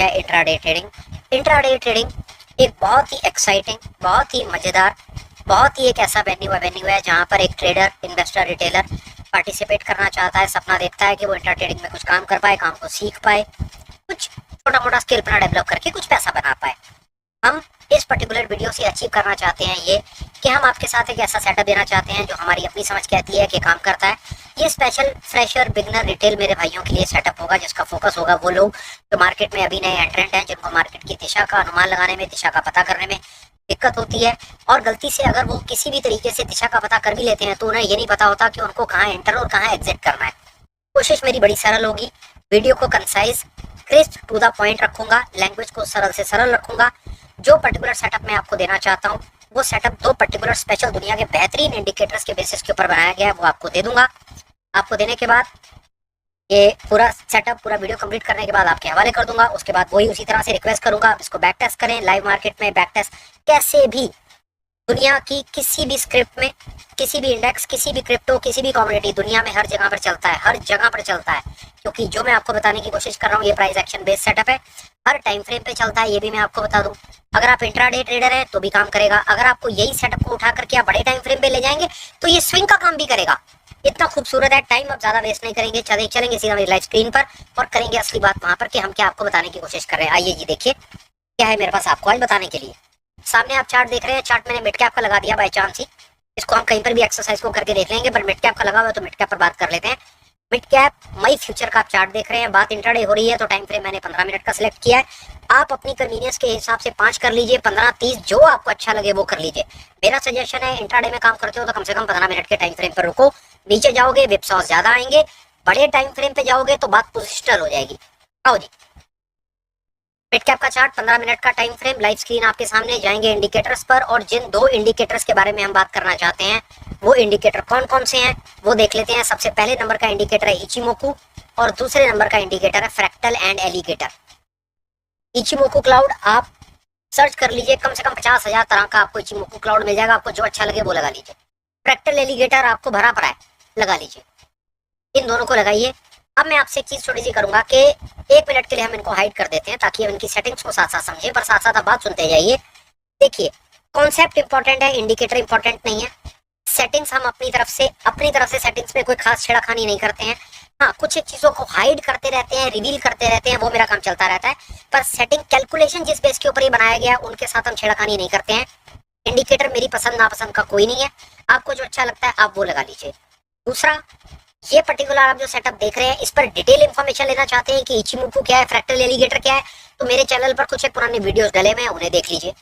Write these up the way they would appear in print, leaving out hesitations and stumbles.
है intraday trading. Intraday trading एक बहुत ही एक्साइटिंग, बहुत ही मज़ेदार, बहुत ही एक ऐसा वेन्यू है जहाँ पर एक ट्रेडर, इन्वेस्टर, रिटेलर पार्टिसिपेट करना चाहता है, सपना देखता है कि वो इंट्रा ट्रेडिंग में कुछ काम कर पाए, काम को सीख पाए, कुछ छोटा मोटा स्किल अपना डेवलप करके कुछ पैसा बना पाए। हम इस पर्टिकुलर वीडियो से अचीव करना चाहते हैं ये कि हम आपके साथ एक ऐसा सेटअप देना चाहते हैं जो हमारी अपनी समझ कहती है कि काम करता है। ये स्पेशल फ्रेशर, बिगनर, रिटेल मेरे भाइयों के लिए सेटअप होगा, जिसका फोकस होगा वो लोग जो मार्केट में अभी नए एंट्रेंट हैं, जिनको मार्केट की दिशा का अनुमान लगाने में, दिशा का पता करने में दिक्कत होती है, और गलती से अगर वो किसी भी तरीके से दिशा का पता कर भी लेते हैं तो उन्हें ये नहीं पता होता कि उनको कहाँ एंटर और कहाँ एग्जिट करना है। कोशिश मेरी बड़ी सरल होगी, वीडियो को concise, crisp, to the point रखूंगा, लैंग्वेज को सरल से सरल रखूंगा। जो पर्टिकुलर सेटअप मैं आपको देना चाहता हूँ वो सेटअप दो पर्टिकुलर स्पेशल दुनिया के बेहतरीन इंडिकेटर्स के बेसिस के ऊपर बनाया गया है, वो आपको दे दूंगा। आपको देने के बाद ये पूरा सेटअप, पूरा वीडियो कंप्लीट करने के बाद आपके हवाले कर दूंगा। उसके बाद वही उसी तरह से रिक्वेस्ट करूंगा आप इसको बैक टेस्ट करें। लाइव मार्केट में बैक टेस्ट कैसे भी दुनिया की किसी भी स्क्रिप्ट में, किसी भी इंडेक्स, किसी भी क्रिप्टो, किसी भी कमोडिटी दुनिया में हर जगह पर चलता है, हर जगह पर चलता है। क्योंकि जो मैं आपको बताने की कोशिश कर रहा हूँ ये प्राइस एक्शन बेस्ड सेटअप है, हर टाइम फ्रेम पे चलता है, ये भी मैं आपको बता दूं। अगर आप इंट्राडे ट्रेडर हैं तो भी काम करेगा, अगर आपको यही सेटअप को उठा करके आप बड़े टाइम फ्रेम पे ले जाएंगे तो ये स्विंग का काम भी करेगा। इतना खूबसूरत है, टाइम अब ज्यादा वेस्ट नहीं करेंगे, चलेंगे सीधा मेरी लाइव स्क्रीन पर और करेंगे असली बात वहां पर कि हम क्या आपको बताने की कोशिश कर रहे हैं। आइए जी देखिए क्या है मेरे पास आपको आज बताने के लिए। सामने आप चार्ट देख रहे हैं, चार्ट मैंने मिड कैप का लगा दिया बाय चांस ही, इसको हम कहीं पर भी एक्सरसाइज को करके देख लेंगे, पर मिड कैप का लगा हुआ है तो मिड कैप पर बात कर लेते हैं। मिड कैप मई फ्यूचर का आप चार्ट देख रहे हैं, बात इंट्राडे हो रही है तो टाइम फ्रेम मैंने 15 मिनट का सिलेक्ट किया है। आप अपनी कन्वीनियंस के हिसाब से 5 कर लीजिए, 15, 30 जो आपको अच्छा लगे वो कर लीजिए। मेरा सजेशन है इंट्राडे में काम करते हो तो कम से कम 15 मिनट के टाइम फ्रेम पर रुको, नीचे जाओगे विप्सॉस ज्यादा आएंगे, बड़े टाइम फ्रेम पे जाओगे तो बात पोजिशनल हो जाएगी। आओ जी, मिड कैप का चार्ट, 15 मिनट का टाइम फ्रेम, लाइव स्क्रीन आपके सामने, जाएंगे इंडिकेटर्स पर और जिन दो इंडिकेटर्स के बारे में हम बात करना चाहते हैं वो इंडिकेटर कौन कौन से हैं वो देख लेते हैं। सबसे पहले नंबर का इंडिकेटर है इचिमोकू और दूसरे नंबर का इंडिकेटर है fractal and alligator. Ichimoku cloud आप सर्च कर लीजिए, कम से कम 50,000 तरह का आपको इचिमोकू क्लाउड मिल जाएगा, आपको जो अच्छा लगे वो लगा लीजिए। फ्रैक्टल एलिगेटर आपको भरा पड़ा है, लगा लीजिए, इन दोनों को लगाइए। अब मैं आपसे एक चीज छोटी सी करूंगा कि 1 मिनट के लिए हम इनको हाइड कर देते हैं ताकि हम इनकी सेटिंग्स को साथ साथ समझें, पर साथ साथ आप बात सुनते जाइए। देखिए कॉन्सेप्ट इंपॉर्टेंट है, इंडिकेटर इंपॉर्टेंट नहीं है। सेटिंग्स हम अपनी तरफ से सेटिंग्स में कोई खास छेड़खानी नहीं करते हैं। हाँ, कुछ एक चीजों को हाइड करते रहते हैं, रिवील करते रहते हैं, वो मेरा काम चलता रहता है, पर सेटिंग कैलकुलेशन जिस बेस के ऊपर ये बनाया गया उनके साथ हम छेड़खानी नहीं करते हैं। इंडिकेटर मेरी पसंद नापसंद का कोई नहीं है, आपको जो अच्छा लगता है आप वो लगा लीजिए। दूसरा, ये पर्टिकुलर आप जो सेटअप देख रहे हैं इस पर डिटेल इंफॉर्मेशन लेना चाहते हैं कि इचिमोकू क्या है, फ्रैक्टल एलिगेटर क्या है, तो मेरे चैनल पर कुछ एक पुराने वीडियोस डले हुए हैं, उन्हें देख लीजिए।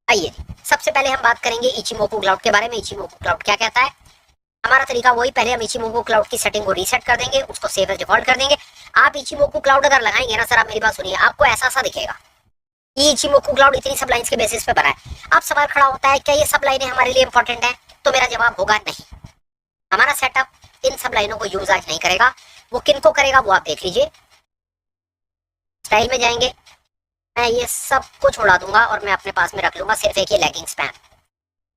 आइए सबसे पहले हम बात करेंगे इचिमोकू क्लाउड के बारे में। इचिमोकू क्लाउड क्या कहता है? हमारा तरीका वही, पहले हम इचिमोकू क्लाउड की सेटिंग को रीसेट कर देंगे, उसको सेव एज डिफॉल्ट कर देंगे। आप इचिमोकू क्लाउड अगर लगाएंगे ना सर, आप मेरी बात सुनिए, आपको ऐसा दिखेगा ये इचिमोकू क्लाउड इतनी सब लाइन्स के बेसिस पे बना है। अब सवाल खड़ा होता है क्या ये सब लाइनें हमारे लिए इंपॉर्टेंट है? तो मेरा जवाब होगा नहीं। हमारा सेटअप इन सब लाइनों को यूज आज नहीं करेगा, वो किनको करेगा वो आप देख लीजिए। स्टाइल में जाएंगे, मैं ये सब को छोड़ा दूंगा और मैं अपने पास में रख लूंगा सिर्फ एक ये लैगिंग स्पैन।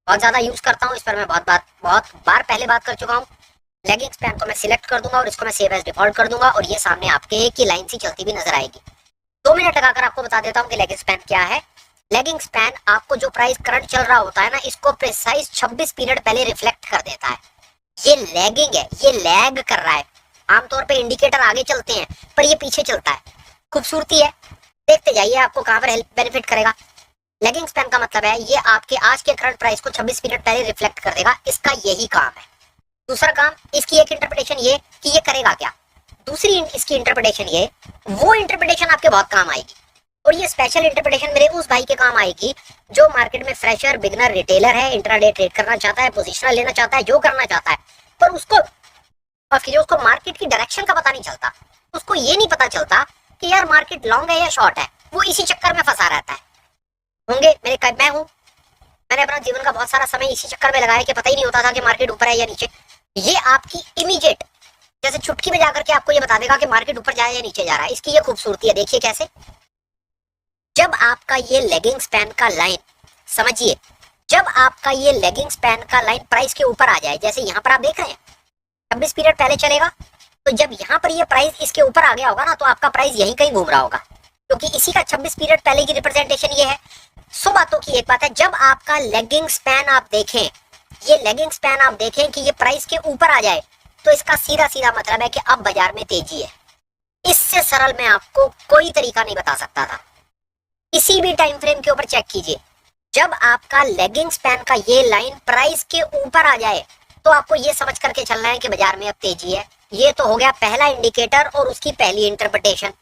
बहुत ज्यादा यूज करता हूँ, इस पर मैं बहुत बार पहले बात कर चुका हूँ। लैगिंग स्पैन को मैं सिलेक्ट कर दूंगा और इसको मैं सेव एज डिफॉल्ट कर दूंगा और ये सामने आपके एक ही लाइन सी चलती भी नजर आएगी। 2 मिनट लगाकर आपको बता देता हूँ कि लैगिंग स्पैन क्या है। लैगिंग स्पैन आपको जो प्राइस करंट चल रहा होता है ना, इसको प्रिसाइज 26 पीरियड पहले रिफ्लेक्ट कर देता है। ये लैगिंग है, ये लैग कर रहा है। आमतौर पे इंडिकेटर आगे चलते हैं पर ये पीछे चलता है। खूबसूरती है, देखते जाइए आपको कहां पर हेल्प बेनिफिट करेगा। लैगिंग स्पैन का मतलब है ये आपके आज के करंट प्राइस को 26 पीरियड पहले रिफ्लेक्ट कर देगा, इसका यही काम है। दूसरा काम, इसकी एक इंटरप्रिटेशन ये कि ये करेगा क्या। दूसरी इसकी इंटरप्रिटेशन ये, वो इंटरप्रिटेशन आपके बहुत काम आएगी और ये स्पेशल इंटरप्रिटेशन मेरे उस भाई के काम आएगी जो मार्केट में फ्रेशर, बिगनर, रिटेलर है, इंट्राडे ट्रेड करना चाहता है, पोजिशनल लेना चाहता है, जो करना चाहता है, पर उसको मार्केट की डायरेक्शन का पता नहीं चलता। उसको ये नहीं पता चलता कि यार मार्केट लॉन्ग है या शॉर्ट है, वो इसी चक्कर में फंसा रहता है। होंगे मैं हूँ, मैंने अपना जीवन का बहुत सारा समय इसी चक्कर में लगाया कि पता ही नहीं होता था कि मार्केट ऊपर है या नीचे। ये आपकी इमीडिएट जैसे चुटकी में जाकर के आपको ये बता देगा कि मार्केट ऊपर जा रहा है या नीचे जा रहा है। इसकी ये खूबसूरती है, देखिए कैसे। जब आपका ये लेगिंग स्पैन का लाइन, समझिए, जब आपका ये लेगिंग स्पैन का लाइन प्राइस के ऊपर आ जाए, जैसे यहाँ पर आप देख रहे हैं 26 पीरियड पहले चलेगा, तो जब यहाँ पर ये प्राइस इसके ऊपर आ गया होगा ना तो आपका प्राइस यहीं कहीं घूम रहा होगा, क्योंकि इसी का 26 पीरियड पहले की रिप्रेजेंटेशन ये है। सो बातों की एक बात है, जब आपका लेगिंग स्पैन आप देखें, ये लेगिंग स्पैन आप देखें कि ये प्राइस के ऊपर आ जाए, तो इसका सीधा सीधा मतलब है कि अब बाजार में तेजी है। इससे सरल मैं आपको कोई तरीका नहीं बता सकता था। किसी भी टाइम फ्रेम के ऊपर चेक कीजिए, जब आपका लेगिंग स्पैन का ये लाइन प्राइस के ऊपर आ जाए तो आपको ये समझ करके चलना है कि बाजार में अब तेजी है। ये तो हो गया पहला इंडिकेटर और उसकी पहली इंटरप्रिटेशन।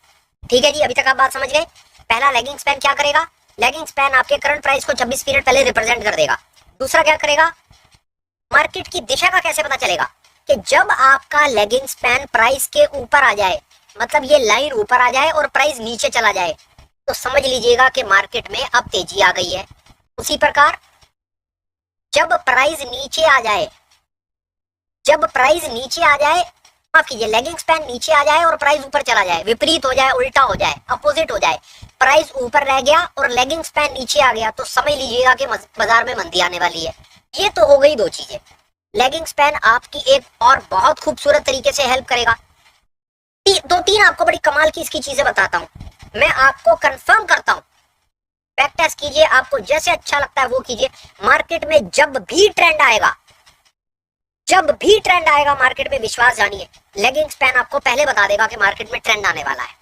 ठीक है जी, अभी तक आप बात समझ गए। पहला, लेगिंग स्पैन क्या करेगा? लेगिंग स्पैन आपके करंट प्राइस को 26 पीरियड पहले रिप्रेजेंट कर देगा। दूसरा क्या करेगा? मार्केट की दिशा का कैसे पता चलेगा? कि जब आपका लेगिंग स्पैन प्राइस के ऊपर आ जाए, मतलब ये लाइन ऊपर आ जाए और प्राइस नीचे चला जाए, तो समझ लीजिएगा कि मार्केट में अब तेजी आ गई है। उसी प्रकार जब प्राइस नीचे आ जाए, माफ कीजिए, लेगिंग स्पैन नीचे आ जाए और प्राइस ऊपर चला जाए, विपरीत हो जाए, उल्टा हो जाए, अपोजिट हो जाए, प्राइस ऊपर रह गया और लेगिंग स्पैन नीचे आ गया, तो समझ लीजिएगा कि बाजार में मंदी आने वाली है। ये तो हो गई दो चीजें। लेगिंग स्पैन आपकी एक और बहुत खूबसूरत तरीके से हेल्प करेगा। दो तीन आपको बड़ी कमाल की इसकी चीजें बताता हूं, मैं आपको कंफर्म करता हूं। बैक टेस्ट कीजिए, आपको जैसे अच्छा लगता है वो कीजिए। मार्केट में जब भी ट्रेंड आएगा मार्केट में, विश्वास जानिए, लेगिंग स्पैन आपको पहले बता देगा कि मार्केट में ट्रेंड आने वाला है।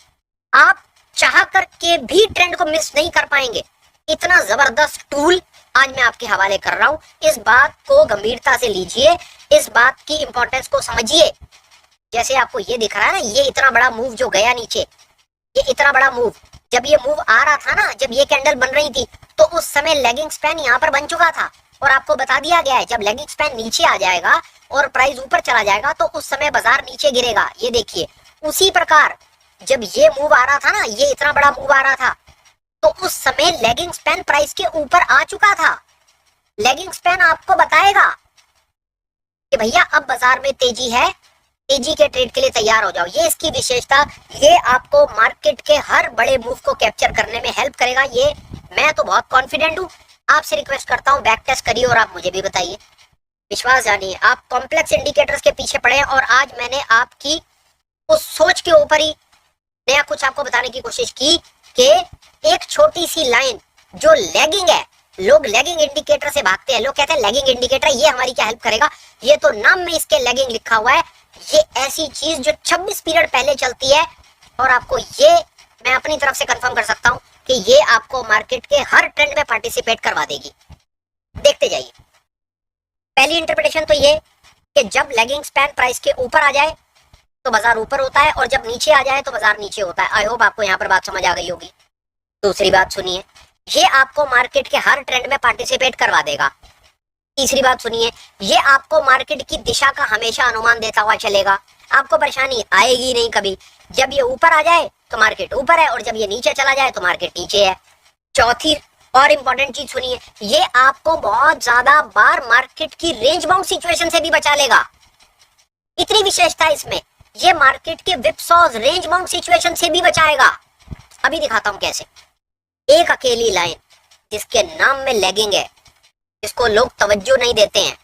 आप चाह करके भी ट्रेंड को मिस नहीं कर पाएंगे। इतना जबरदस्त टूल आज मैं आपके हवाले कर रहा हूं। इस बात को गंभीरता से लीजिए, इस बात की इंपॉर्टेंस को समझिए। जैसे आपको ये दिख रहा है ना, ये इतना बड़ा मूव जो गया नीचे, ये इतना बड़ा मूव, जब ये मूव आ रहा था ना, जब ये कैंडल बन रही थी, तो उस समय लेगिंग स्पैन यहाँ पर बन चुका था और आपको बता दिया गया है जब लेगिंग स्पैन नीचे आ जाएगा और प्राइस ऊपर चला जाएगा तो उस समय बाजार नीचे गिरेगा। ये देखिए, उसी प्रकार जब ये मूव आ रहा था ना, ये इतना बड़ा मूव आ रहा था, तो उस समय लेगिंग स्पैन प्राइस के ऊपर आ चुका था। लेगिंग स्पैन आपको बताएगा कि भैया अब बाजार में तेजी है, तेजी के ट्रेड के लिए तैयार हो जाओ। ये इसकी विशेषता, ये आपको मार्केट के हर बड़े मूव को कैप्चर करने में हेल्प करेगा। ये मैं तो बहुत कॉन्फिडेंट हूँ। आपसे रिक्वेस्ट करता हूँ, बैक टेस्ट करिए और आप मुझे भी बताइए। विश्वास जानिए, आप कॉम्प्लेक्स इंडिकेटर्स के पीछे पड़े हैं और आज मैंने आपकी उस सोच के ऊपर ही नया कुछ आपको बताने की कोशिश की कि एक छोटी सी लाइन जो लेगिंग है, लोग लेगिंग इंडिकेटर से भागते हैं, लोग कहते हैं लेगिंग इंडिकेटर ये हमारी क्या हेल्प करेगा। ये तो नाम में इसके लेगिंग लिखा हुआ है। ये ऐसी चीज जो 26 पीरियड पहले चलती है और आपको ये मैं अपनी तरफ से कंफर्म कर सकता हूं कि ये आपको मार्केट के हर ट्रेंड में पार्टिसिपेट करवा देगी। देखते जाइए। पहली इंटरप्रिटेशन तो ये कि जब लेगिंग स्पैन प्राइस के ऊपर आ जाए तो बाजार ऊपर होता है और जब नीचे आ जाए तो बाजार नीचे होता है। आई होप आपको यहाँ पर बात समझ आ गई होगी। दूसरी बात सुनिए, ये आपको मार्केट के हर ट्रेंड में पार्टिसिपेट करवा देगा। तीसरी बात सुनिए, ये आपको मार्केट की दिशा का हमेशा अनुमान देता हुआ चलेगा। आपको परेशानी आएगी नहीं कभी। जब ये ऊपर आ जाए तो मार्केट ऊपर है और जब ये नीचे चला जाए तो मार्केट नीचे है। चौथी और इंपॉर्टेंट चीज सुनिए, ये आपको बहुत ज्यादा बार मार्केट की रेंज बाउंड सिचुएशन से भी बचा लेगा। इतनी विशेषता इसमें, ये मार्केट के विपसॉज रेंज बाउंड सिचुएशन से भी बचाएगा। अभी दिखाता हूं कैसे। एक अकेली लाइन जिसके नाम में लेगिंग है, जिसको लोग तवज्जो नहीं देते हैं,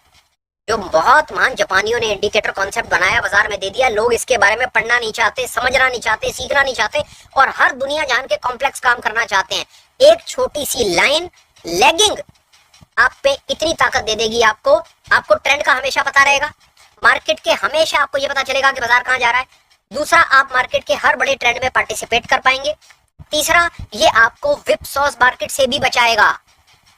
जो बहुत महान जापानियों ने इंडिकेटर कॉन्सेप्ट बनाया, बाजार में दे दिया, लोग इसके बारे में पढ़ना नहीं चाहते, समझना नहीं चाहते, सीखना नहीं चाहते और हर दुनिया जान के कॉम्प्लेक्स काम करना चाहते हैं। एक छोटी सी लाइन लेगिंग आप पे इतनी ताकत दे देगी, आपको ट्रेंड का हमेशा पता रहेगा, मार्केट के हमेशा आपको ये पता चलेगा कि बाजार कहाँ जा रहा है। दूसरा, आप मार्केट के हर बड़े ट्रेंड में पार्टिसिपेट कर पाएंगे। तीसरा, ये आपको विपसॉज मार्केट से भी बचाएगा।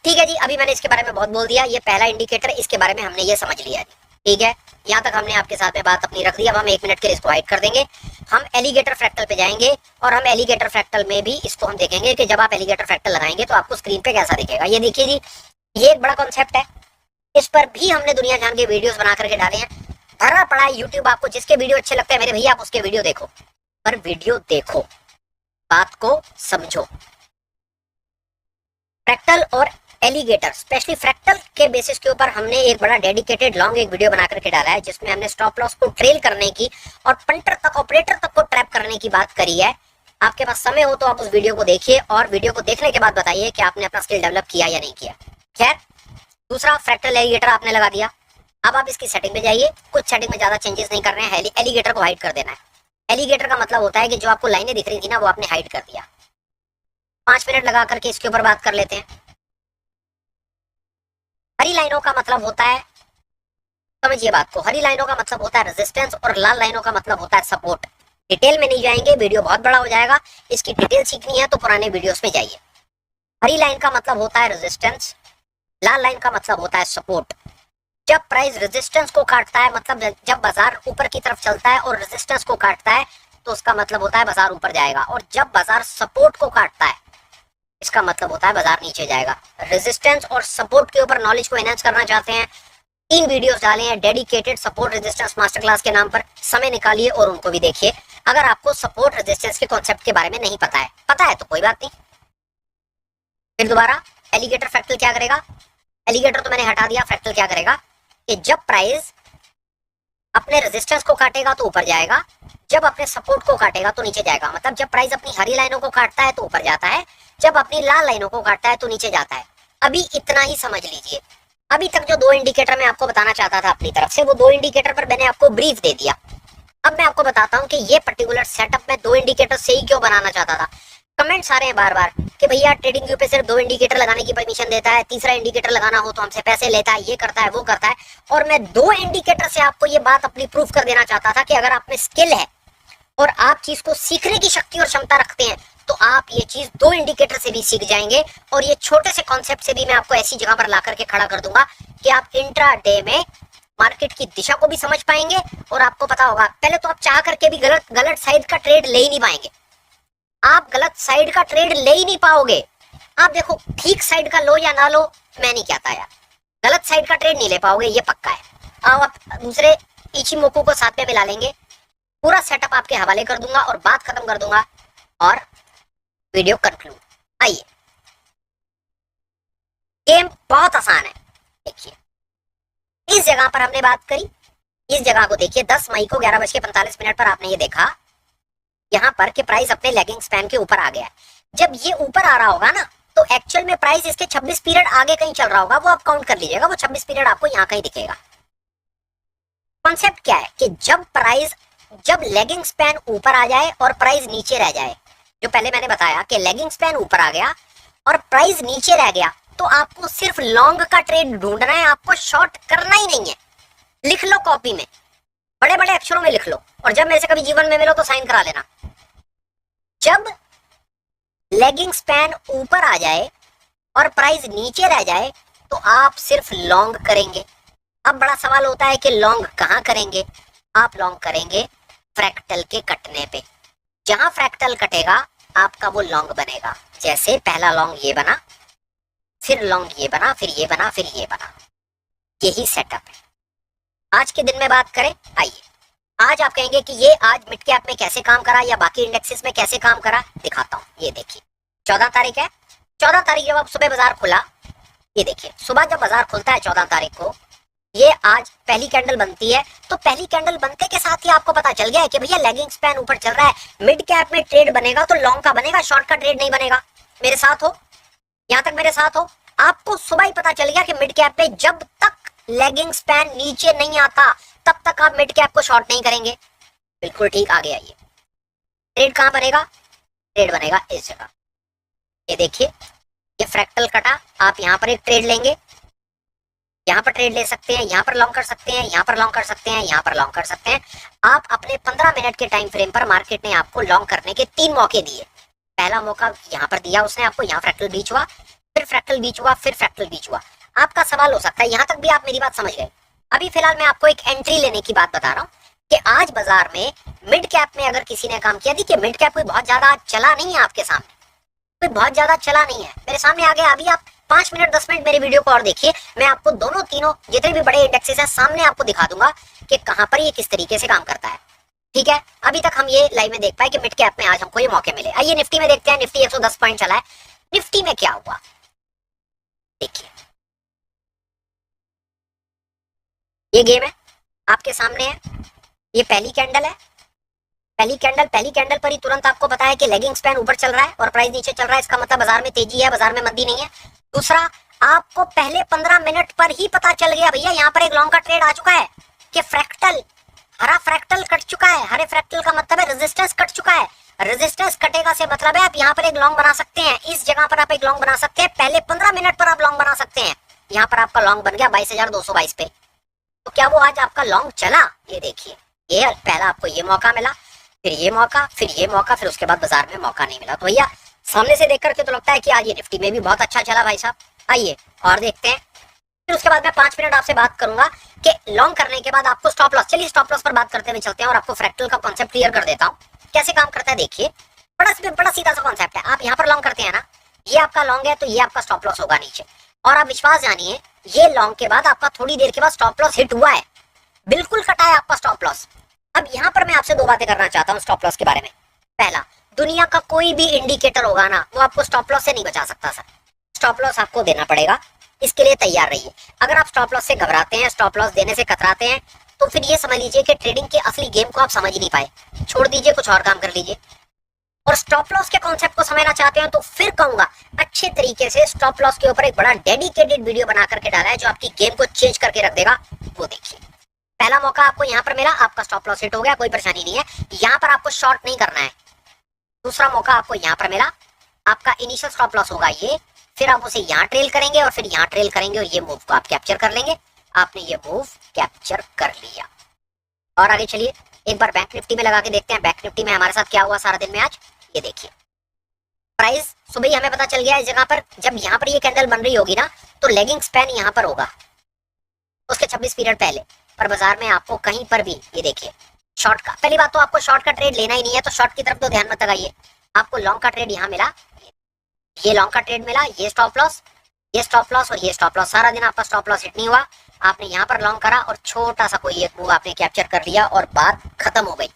ठीक है जी, अभी मैंने इसके बारे में बहुत बोल दिया। ये पहला इंडिकेटर, इसके बारे में हमने ये समझ लिया। ठीक है, यहाँ तक हमने आपके साथ में बात अपनी रख दी। अब हम 1 मिनट के लिए इसको हाइड कर देंगे। हम एलिगेटर फ्रैक्टल पे जाएंगे और हम एलिगेटर फ्रैक्टल में भी इसको हम देखेंगे कि जब आप एलिगेटर फ्रैक्टल लगाएंगे तो आपको स्क्रीन पे कैसा दिखेगा। ये देखिए जी, ये एक बड़ा कॉन्सेप्ट है। इस पर भी हमने दुनिया जान के वीडियोस बना करके डाले हैं। भरा पड़ा है यूट्यूब। आपको जिसके वीडियो अच्छे लगते हैं मेरे भैया, आप उसके वीडियो देखो, पर वीडियो देखो, बात को समझो। फ्रैक्टल और एलिगेटर, स्पेशली फ्रैक्टल के बेसिस के ऊपर हमने एक बड़ा डेडिकेटेड लॉन्ग एक वीडियो बना करके डाला है, जिसमें हमने स्टॉप लॉस को ट्रेल करने की और पंटर तक, ऑपरेटर तक को ट्रैप करने की बात करी है। आपके पास समय हो तो आप उस वीडियो को देखिए और वीडियो को देखने के बाद बताइए कि आपने अपना स्किल डेवलप किया या नहीं किया। खैर, दूसरा, फ्रैक्टल एलिगेटर आपने लगा दिया। अब आप इसकी सेटिंग में जाइए। कुछ सेटिंग में ज्यादा चेंजेस नहीं करने हैं, एलिगेटर को हाइड कर देना है। एलिगेटर का मतलब होता है कि जो आपको लाइनें दिख रही थी ना, वो आपने हाइड कर दिया। 5 मिनट लगा करके इसके ऊपर बात कर लेते हैं। हरी लाइनों का मतलब होता है, समझिए बात को, हरी लाइनों का मतलब होता है रेजिस्टेंस और लाल लाइनों का मतलब होता है सपोर्ट। डिटेल में नहीं जाएंगे, वीडियो बहुत बड़ा हो जाएगा। इसकी डिटेल सीखनी है तो पुराने वीडियोस में जाइए। हरी लाइन का मतलब होता है रेजिस्टेंस, लाल लाइन का मतलब होता है सपोर्ट। जब प्राइस रेजिस्टेंस को काटता है, मतलब जब बाजार ऊपर की तरफ चलता है और रेजिस्टेंस को काटता है, तो उसका मतलब होता है बाजार ऊपर जाएगा। और जब बाजार सपोर्ट को काटता है, इसका मतलब होता है बाजार नीचे जाएगा। रेजिस्टेंस और सपोर्ट के ऊपर नॉलेज को एनहांस करना चाहते हैं, 3 वीडियोस डाले हैं dedicated support resistance master class के नाम पर, समय निकालिए और उनको भी देखिए। अगर आपको सपोर्ट रेजिस्टेंस के कॉन्सेप्ट के बारे में नहीं पता है तो कोई बात नहीं। फिर दोबारा, एलिगेटर फ्रैक्टल क्या करेगा? एलिगेटर तो मैंने हटा दिया, फ्रैक्टल क्या करेगा कि जब प्राइस अपने रेजिस्टेंस को काटेगा तो ऊपर जाएगा, जब अपने सपोर्ट को काटेगा तो नीचे जाएगा। मतलब जब प्राइस अपनी हरी लाइनों को काटता है तो ऊपर जाता है, जब अपनी लाल लाइनों को काटता है तो नीचे जाता है। अभी इतना ही समझ लीजिए। अभी तक जो 2 इंडिकेटर मैं आपको बताना चाहता था अपनी तरफ से, वो 2 इंडिकेटर पर मैंने आपको ब्रीफ दे दिया। अब मैं आपको बताता हूँ कि ये पर्टिकुलर सेटअप मैं 2 इंडिकेटर से ही क्यों बनाना चाहता था। कमेंट्स आ रहे हैं बार बार कि भैया ट्रेडिंग व्यू पे सिर्फ 2 इंडिकेटर लगाने की परमिशन देता है, तीसरा इंडिकेटर लगाना हो तो हमसे पैसे लेता है, ये करता है वो करता है। और मैं 2 इंडिकेटर से आपको ये बात अपनी प्रूफ कर देना चाहता था कि अगर आप में स्किल है और आप चीज को सीखने की शक्ति और क्षमता रखते हैं तो आप ये चीज 2 इंडिकेटर से भी सीख जाएंगे। और ये छोटे से कॉन्सेप्ट से भी मैं आपको ऐसी जगह पर ला करके खड़ा कर दूंगा कि आप इंट्राडे में मार्केट की दिशा को भी समझ पाएंगे। और आपको पता होगा, पहले तो आप चाह करके भी गलत साइड का ट्रेड ले ही नहीं पाएंगे। आप गलत साइड का ट्रेड ले ही नहीं पाओगे। आप देखो, ठीक साइड का लो या ना लो मैं नहीं कहता यार, गलत साइड का ट्रेड नहीं ले पाओगे, ये पक्का है। आप दूसरे इचिमोको को साथ में मिला लेंगे, पूरा सेटअप आपके हवाले कर दूंगा और बात खत्म कर दूंगा और वीडियो कंक्लूड। आइए, गेम बहुत आसान है। देखिए, इस जगह पर हमने बात करी, इस जगह को देखिए, 10 मई को 11:45 पर आपने ये देखा यहाँ पर कि प्राइस अपने लेगिंग स्पैन के ऊपर आ गया। जब ये ऊपर आ रहा होगा ना, तो एक्चुअल में प्राइस इसके 26 पीरियड आगे कहीं चल रहा होगा, वो आप काउंट कर लीजिएगा, वो 26 पीरियड आपको यहाँ कहीं दिखेगा। कॉन्सेप्ट क्या है कि जब लेगिंग स्पैन ऊपर आ जाए और प्राइस नीचे रह जाए, जो पहले मैंने बताया कि लेगिंग स्पैन ऊपर आ गया और प्राइस नीचे रह गया, तो आपको सिर्फ लॉन्ग का ट्रेड ढूंढना है, आपको शॉर्ट करना ही नहीं है। लिख लो कॉपी में, बड़े बड़े अक्षरों में लिख लो, और जब मेरे से कभी जीवन में मिलो तो साइन करा लेना। जब लेगिंग स्पैन ऊपर आ जाए और प्राइस नीचे रह जाए तो आप सिर्फ लॉन्ग करेंगे। अब बड़ा सवाल होता है कि लॉन्ग कहां करेंगे? आप लॉन्ग करेंगे फ्रैक्टल के कटने पे। जहां फ्रैक्टल कटेगा आपका वो लॉन्ग बनेगा। जैसे पहला लॉन्ग ये बना, फिर लॉन्ग ये बना, फिर ये बना, फिर ये बना। यही सेटअप है। आज के दिन में बात करें, आइए आज आप कहेंगे कि ये आज मिड कैप में कैसे काम करा या बाकी इंडेक्सेस में कैसे काम करा, दिखाता हूँ। ये देखिए, 14 तारीख है। 14 तारीख जब आप सुबह बाजार खुला, ये देखिए सुबह जब बाजार खुलता है 14 तारीख को, ये आज पहली कैंडल बनती है, तो पहली कैंडल बनते के साथ ही आपको पता चल गया है कि भैया लेगिंग स्पैन ऊपर चल रहा है, मिड कैप में ट्रेड बनेगा तो लॉन्ग का बनेगा, शॉर्ट का ट्रेड नहीं बनेगा। मेरे साथ हो, यहाँ तक मेरे साथ हो। आपको सुबह ही पता चल गया कि मिड कैप में जब तक लेगिंग स्पैन नीचे नहीं आता तब तक आप मिड कैप को शॉर्ट नहीं करेंगे। बिल्कुल ठीक, आगे आइए। ट्रेड कहां बनेगा? ट्रेड बनेगा इस जगह। ये देखिए, ये फ्रैक्टल कटा, आप यहां पर एक ट्रेड लेंगे, यहां पर ट्रेड ले सकते हैं, यहां पर लॉन्ग कर सकते हैं, यहां पर लॉन्ग कर सकते हैं, यहां पर लॉन्ग कर सकते हैं। आप अपने 15 मिनट के टाइम फ्रेम पर मार्केट ने आपको लॉन्ग करने के 3 मौके दिए। पहला मौका यहां पर दिया उसने आपको, यहां फ्रैक्टल बीच हुआ, फिर फ्रैक्टल बीच हुआ, फिर फ्रैक्टल बीच हुआ। आपका सवाल हो सकता है, यहां तक भी आप मेरी बात समझ गए। अभी फिलहाल मैं आपको एक एंट्री लेने की बात बता रहा हूँ कि आज बाजार में मिड कैप में अगर किसी ने काम किया, देखिए मिड कैप कोई बहुत ज्यादा चला नहीं है आपके सामने, कोई बहुत ज्यादा चला नहीं है मेरे सामने। आ गया, अभी आप 5 मिनट 10 मिनट मेरे वीडियो को और देखिए, मैं आपको दोनों तीनों जितने भी बड़े इंडेक्सेस हैं सामने आपको दिखा दूंगा कि कहां पर ये किस तरीके से काम करता है। ठीक है, अभी तक हम ये लाइव में देख पाए कि मिड कैप में आज हमको ये मौके मिले। आइए निफ्टी में देखते हैं, निफ्टी 110 पॉइंट चला है। निफ्टी में क्या हुआ देखिए, ये गेम है आपके सामने है, ये पहली कैंडल है, पहली कैंडल पर ही तुरंत आपको पता है कि लेगिंग स्पैन ऊपर चल रहा है और प्राइस नीचे चल रहा है, इसका मतलब बाजार में तेजी है, बाजार में मंदी नहीं है। दूसरा, आपको पहले 15 मिनट पर ही पता चल गया भैया यहाँ पर एक लॉन्ग का ट्रेड आ चुका है कि फ्रैक्टल हरा फ्रैक्टल कट चुका है, हरे फ्रैक्टल का मतलब है रेजिस्टेंस कट चुका है। रेजिस्टेंस कटेगा से मतलब है आप यहाँ पर एक लॉन्ग बना सकते हैं, इस जगह पर आप एक लॉन्ग बना सकते हैं, पहले 15 मिनट पर आप लॉन्ग बना सकते हैं। यहाँ पर आपका लॉन्ग बन गया 22,222 पे। तो क्या वो आज आपका लॉन्ग चला? ये देखिए, ये पहला आपको ये मौका मिला, फिर ये मौका, फिर ये मौका, फिर उसके बाद बाजार में मौका नहीं मिला। तो भैया सामने से देख करके तो लगता है कि आज ये निफ्टी में भी बहुत अच्छा चला भाई साहब। आइए और देखते हैं, फिर उसके बाद मैं 5 मिनट आपसे बात करूंगा कि लॉन्ग करने के बाद आपको स्टॉप लॉस। चलिए स्टॉप लॉस पर बात करते हुए चलते हैं और आपको फ्रैक्टल का कॉन्सेप्ट क्लियर कर देता हूँ कैसे काम करता है। देखिए बड़ा सीधा सा कॉन्सेप्ट है। आप यहाँ पर लॉन्ग करते हैं ना, ये आपका लॉन्ग है तो ये आपका स्टॉप लॉस होगा नीचे, और आप विश्वास जानिए ये लॉन्ग के बाद आपका थोड़ी देर के बाद स्टॉप लॉस हिट हुआ है, बिल्कुल कटा है आपका स्टॉप लॉस। अब यहाँ पर मैं आपसे 2 बातें करना चाहता हूँ स्टॉप लॉस के बारे में। पहला, दुनिया का कोई भी इंडिकेटर होगा ना वो आपको स्टॉप लॉस से नहीं बचा सकता सर, स्टॉप लॉस आपको देना पड़ेगा, इसके लिए तैयार रहिए। अगर आप स्टॉप लॉस से घबराते हैं, स्टॉप लॉस देने से कतराते हैं, तो फिर ये समझ लीजिए कि ट्रेडिंग के असली गेम को आप समझ ही नहीं पाए, छोड़ दीजिए, कुछ और काम कर लीजिए। और स्टॉप लॉस के कॉन्सेप्ट को समझना चाहते हैं तो फिर कहूंगा अच्छे तरीके से स्टॉप लॉस के ऊपर एक बड़ा डेडिकेटेड वीडियो बना करके डाला है जो आपकी गेम को चेंज करके रख देगा, वो देखिए। पहला मौका आपको यहाँ पर मिला, आपका स्टॉप लॉस हिट हो गया, कोई परेशानी नहीं है, यहाँ पर आपको शॉर्ट नहीं करना है। दूसरा मौका आपको यहाँ पर मिला, आपका इनिशियल स्टॉप लॉस होगा ये, फिर आप उसे यहाँ ट्रेल करेंगे और फिर यहाँ ट्रेल करेंगे और ये मूव को आप कैप्चर कर लेंगे। आपने ये मूव कैप्चर कर लिया। और आगे चलिए एक बार बैंक निफ्टी में लगा के देखते हैं, बैंक निफ्टी में हमारे साथ क्या हुआ सारा दिन में आज। ये देखिए प्राइस सुबह ही हमें पता चल गया इस जगह पर, जब यहाँ पर ये कैंडल बन रही होगी ना तो लेगिंग स्पैन यहाँ पर होगा उसके 26 पीरियड पहले, पर बाजार में आपको कहीं पर भी ये देखिए शॉर्ट का, पहली बात तो आपको शॉर्ट का ट्रेड लेना ही नहीं है तो शॉर्ट की तरफ तो ध्यान मत लगाइए। आपको लॉन्ग का ट्रेड यहाँ मिला, ये लॉन्ग का ट्रेड मिला, ये स्टॉप लॉस, ये स्टॉप लॉस और ये स्टॉप लॉस। सारा दिन आपका स्टॉप लॉस हिट नहीं हुआ, आपने यहाँ पर लॉन्ग करा और छोटा सा कोई एक मूव आपने कैप्चर कर लिया और बात खत्म हो गई।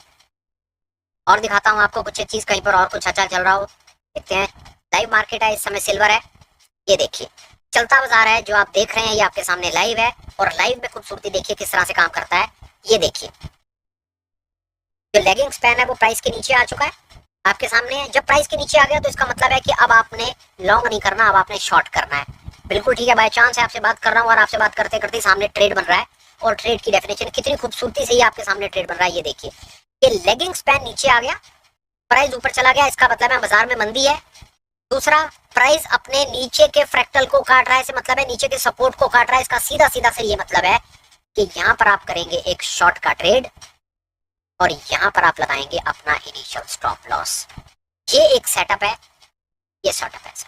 और दिखाता हूँ आपको कुछ चीज कहीं पर और कुछ अच्छा चल रहा हो, देखते हैं। लाइव मार्केट है, इस समय सिल्वर है, ये देखिए चलता बाजार है जो आप देख रहे हैं, ये आपके सामने लाइव है। और लाइव में खूबसूरती देखिए किस तरह से काम करता है। ये देखिए जो लेगिंग स्पैन है वो प्राइस के नीचे आ चुका है, आपके सामने है। जब प्राइस के नीचे आ गया तो इसका मतलब है कि अब आपने लॉन्ग नहीं करना, अब आपने शॉर्ट करना है। बिल्कुल ठीक है, बाय चांस है आपसे बात कर रहा हूँ और आपसे बात करते करते सामने ट्रेड बन रहा है, और ट्रेड की डेफिनेशन कितनी खूबसूरती से ही आपके सामने ट्रेड बन रहा है। ये देखिए ये लेगिंग स्पैन नीचे आ गया, प्राइस ऊपर चला गया, इसका मतलब है बाजार में मंदी है। दूसरा, प्राइस अपने नीचे के फ्रैक्टल को काट रहा है, इसे मतलब है नीचे के सपोर्ट को काट रहा है। इसका सीधा सीधा से ये मतलब है कि यहाँ पर आप करेंगे एक शॉर्ट का ट्रेड और यहाँ पर आप लगाएंगे अपना इनिशियल स्टॉप लॉस। ये एक सेटअप है, ये सेटअप है।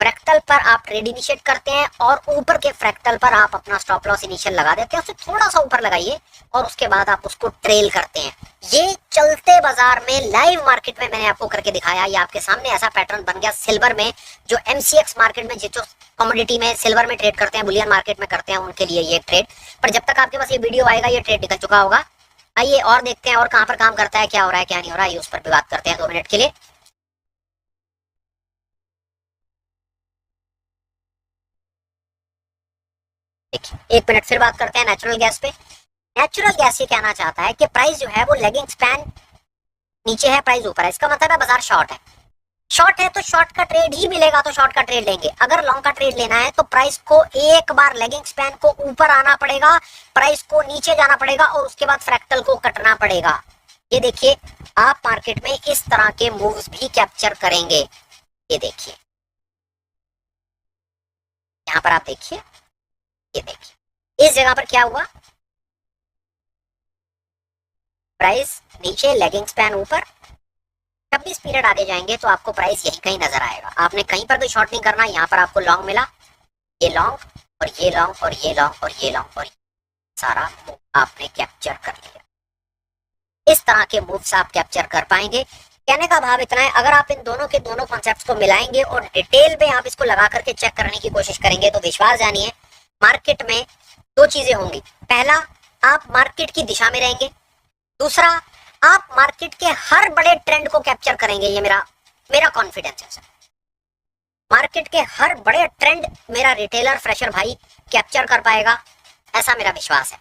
फ्रैक्टल पर आप ट्रेड इनिशिएट करते हैं और ऊपर के फ्रैक्टल पर आप अपना स्टॉप लॉस इनिशियल लगा देते हैं, उसे थोड़ा सा ऊपर लगाइए और उसके बाद आप उसको ट्रेल करते हैं। ये चलते बाजार में लाइव मार्केट में मैंने आपको करके दिखाया, ये आपके सामने ऐसा पैटर्न बन गया। सिल्वर में जो MCX मार्केट में जो कमोडिटी में सिल्वर में ट्रेड करते हैं, बुलियन मार्केट में करते हैं, उनके लिए ये ट्रेड, पर जब तक आपके पास ये वीडियो आएगा ये ट्रेड निकल चुका होगा। आइए और देखते हैं और कहां पर काम करता है, क्या हो रहा है क्या नहीं हो रहा है, उस पर भी बात करते हैं 2 मिनट के लिए। एक मिनट फिर बात करते हैं नेचुरल गैस पे। नेचुरल गैस ये कहना चाहता है कि प्राइस जो है वो लेगिंग स्पैन नीचे है, प्राइस ऊपर है, इसका मतलब है बाजार शॉर्ट है। शॉर्ट है तो शॉर्ट का ट्रेड ही मिलेगा, तो शॉर्ट का ट्रेड लेंगे। अगर लॉन्ग का ट्रेड लेना है तो प्राइस को एक बार लेगिंग स्पैन को ऊपर आना पड़ेगा, प्राइस को नीचे जाना पड़ेगा और उसके बाद फ्रैक्टल को कटना पड़ेगा। ये देखिए आप मार्केट में इस तरह के मूव्स भी कैप्चर करेंगे। ये देखिए यहाँ पर आप देखिए, ये देखिए इस जगह पर क्या हुआ, प्राइस नीचे लेगिंग स्पैन ऊपर। 26 पीरियड आगे जाएंगे तो आपको प्राइस यही कहीं नजर आएगा। आपने कहीं पर कोई शॉर्ट नहीं करना। यहाँ पर आपको लॉन्ग मिला, ये लॉन्ग और ये लॉन्ग और ये लॉन्ग और ये लॉन्ग, और सारा मूव आपने कैप्चर कर लिया। इस तरह के मूव्स आप कैप्चर कर पाएंगे। कहने का भाव इतना है, अगर आप इन दोनों के दोनों कॉन्सेप्ट्स को मिलाएंगे और डिटेल में आप इसको लगा करके चेक करने की कोशिश करेंगे तो विश्वास जानिए मार्केट में 2 चीजें होंगी। पहला, आप मार्केट की दिशा में रहेंगे। दूसरा, आप मार्केट के हर बड़े ट्रेंड को कैप्चर करेंगे। ये मेरा कॉन्फिडेंस है सर। मार्केट के हर बड़े ट्रेंड मेरा रिटेलर फ्रेशर भाई कैप्चर कर पाएगा, ऐसा मेरा विश्वास है।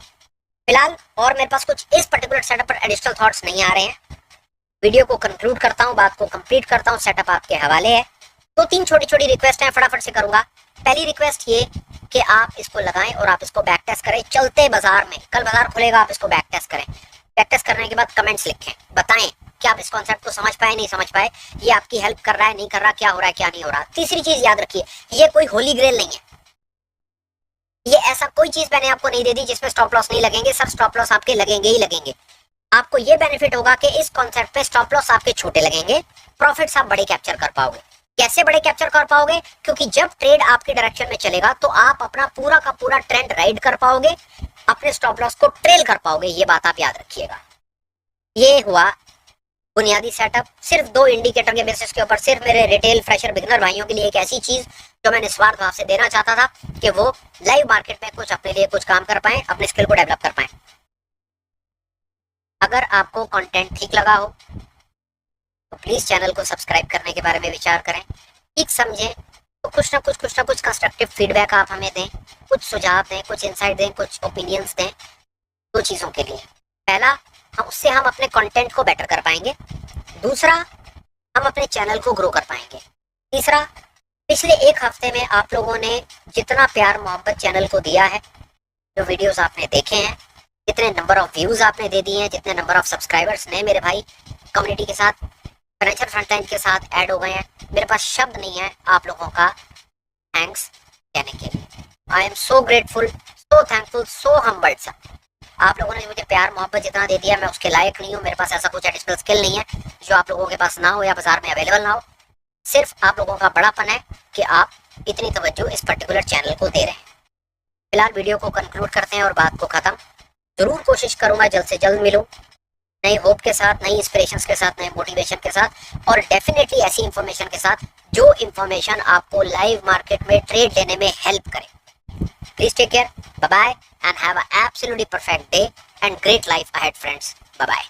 फिलहाल और मेरे पास कुछ इस पर्टिकुलर सेटअप पर एडिशनल थॉट्स नहीं आ रहे हैं। वीडियो को कंक्लूड करता हूं, बात को कंप्लीट करता हूं, सेटअप आपके हवाले है। 2-3 छोटी छोटी रिक्वेस्ट है, फटाफट से करूंगा। पहली रिक्वेस्ट ये कि आप इसको लगाएं और आप इसको बैक टेस्ट करें चलते बाजार में। कल बाजार खुलेगा, आप इसको बैक टेस्ट करें। बैक टेस्ट करने के बाद कमेंट्स लिखें, बताएं कि आप इस कॉन्सेप्ट को समझ पाए नहीं समझ पाए, ये आपकी हेल्प कर रहा है नहीं कर रहा, क्या हो रहा है क्या नहीं हो रहा। तीसरी चीज याद रखिए, ये कोई होली ग्रेल नहीं है। ये ऐसा कोई चीज मैंने आपको नहीं दे दी जिसमें स्टॉप लॉस नहीं लगेंगे। सर स्टॉप लॉस आपके लगेंगे ही लगेंगे। आपको ये बेनिफिट होगा कि इस कॉन्सेप्ट पे स्टॉप लॉस आपके छोटे लगेंगे, प्रॉफिट्स आप बड़े कैप्चर कर पाओगे। कैसे बड़े कैप्चर कर पाओगे? क्योंकि जब ट्रेड आपके डायरेक्शन में चलेगा तो आप अपना पूरा का पूरा ट्रेंड राइड कर पाओगे, अपने स्टॉप लॉस को ट्रेल कर पाओगे। ये बात आप याद रखिएगा। ये हुआ बुनियादी सेटअप, सिर्फ 2 इंडिकेटर के बेसिस के ऊपर, सिर्फ मेरे रिटेल फ्रेशर बिगिनर भाइयों के लिए एक ऐसी चीज जो मैं निस्वार्थ भाव से देना चाहता था कि वो लाइव मार्केट में कुछ अपने लिए कुछ काम कर पाए, अपने स्किल को डेवलप कर पाए। अगर आपको कंटेंट ठीक लगा हो तो प्लीज चैनल को सब्सक्राइब करने के बारे में विचार करें। ठीक समझें तो कुछ ना कुछ कंस्ट्रक्टिव फीडबैक आप हमें दें, कुछ सुझाव दें, कुछ इंसाइट दें, कुछ ओपिनियंस दें। 2 चीजों के लिए, पहला उससे हम अपने कंटेंट को बेटर कर पाएंगे, दूसरा हम अपने चैनल को ग्रो कर पाएंगे, तीसरा पिछले 1 हफ्ते में आप लोगों ने जितना प्यार मोहब्बत चैनल को दिया है, जो वीडियोस आपने देखे हैं, जितने नंबर ऑफ व्यूज आपने दे दिए हैं, जितने नंबर ऑफ सब्सक्राइबर्स ने मेरे भाई कम्युनिटी के साथ, फाइनेंशियल फ्रंटलाइन के साथ ऐड हो गए हैं, मेरे पास शब्द नहीं है आप लोगों का थैंक्स कहने के लिए। I am so grateful, so thankful, so humbled sir. आप लोगों ने मुझे प्यार मोहब्बत जितना दे दिया, मैं उसके लायक नहीं हूँ। मेरे पास ऐसा कुछ एडिशनल स्किल नहीं है जो आप लोगों के पास ना हो या बाजार में अवेलेबल ना हो। सिर्फ आप लोगों का बड़ापन है कि आप इतनी तवज्जो इस पर्टिकुलर चैनल को दे रहे हैं। फिलहाल वीडियो को कंक्लूड करते हैं और बात को खत्म। जरूर कोशिश करूंगा जल्द से जल्द मिलूं, नई होप के साथ, नई इंस्पिरेशन के साथ, नए मोटिवेशन के साथ, और डेफिनेटली ऐसी इंफॉर्मेशन के साथ जो इंफॉर्मेशन आपको लाइव मार्केट में ट्रेड लेने में हेल्प करे। Please take care. Bye bye and have an absolutely perfect day and great life ahead, friends. Bye bye.